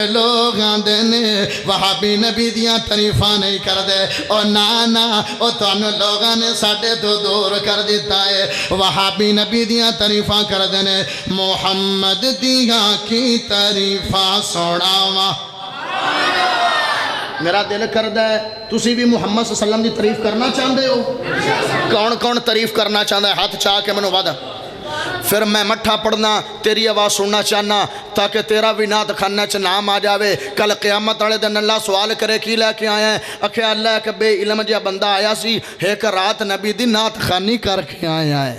لوگ آندے نے وہابی نبی دیاں تعریفاں نہیں کردے او نانا او تانوں لوگاں نے ساڈے تو دور کر دیتا ہے وہابی نبی دیاں تعریفاں کردے نے محمد دیاں کی تعریفاں سناواں میرا دل کردا ہے تسی بھی محمد صلی اللہ علیہ وسلم دی تعریف کرنا چاہندے ہو کون کون تعریف کرنا چاہندا ہے ہاتھ چاہ کے منو وعدہ پھر میں مٹھا پڑھنا تیری آواز سننا چاہنا تاکہ تیرا بھی نات خانہ چ نام آ جاوے کل قیامت والے دن اللہ سوال کرے کی لے کے آیا ہے اکھے اللہ کہ بے علم جہا بندہ آیا سی ایک رات نبی دی نات خانی کر کے آیا ہے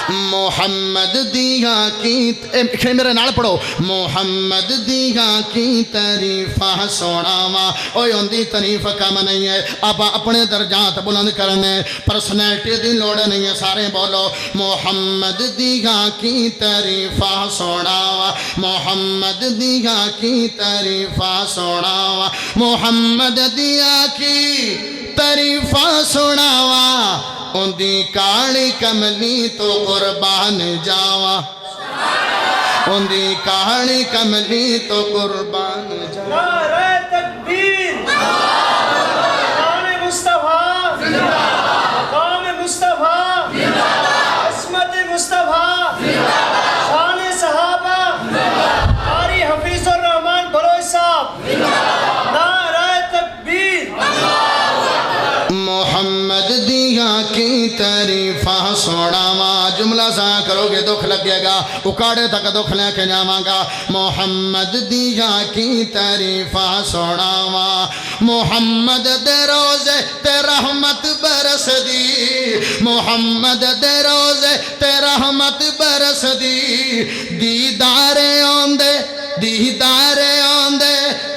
محمد دیاں کی میرے نال پڑھو محمد دیاں کی تعریفاں سناواں اوے اندی تعریف کم نہیں ہے آپ اپنے درجات بلند کرنے پرسنالٹی دی لوڑ نہیں ہے سارے بولو محمد دیاں کی تعریفاں سناواں محمد دیاں کی تعریفاں سناواں محمد دیاں کی تعریفاں سناواں اندی کالی کملی تو قربان جاواں اندی کالی کملی تو قربان جاواں نعرہ تکبیر مقام مصطفیٰ مقام مصطفیٰ عصمت مصطفیٰ شان صحابہ قاری حفیظ الرحمن بلوچ صاحب نعرہ تکبیر محمد دیاں کی تعریفاں سناواں جملہ سا کرو گے دکھ لگے گا اکاڑے تک دکھ لے کے جاواں گا محمد دیاں کی تعریفاں سناواں محمد دے روزے تے رحمت برس دی محمد دے روزے تے رحمت برس دی دیدارے آندے دیدارے آندے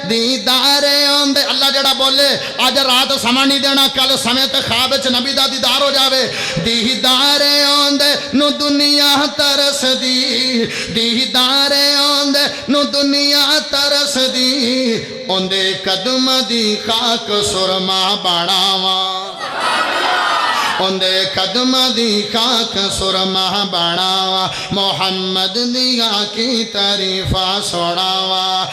دیدارے آندے اللہ جڑا بولے آج رات سما نہیں دینا کل سمیت خواب چ نبی دا دیدار ہو جاوے دیدارے آندے نو دنیا ترس دی دیدارے آندے نو دنیا ترس دی اندے قدم دی خاک سرما بڑھاواں اندے قدم دی خاک سرما بڑھاواں محمد دیاں کی تعریفاں سناواں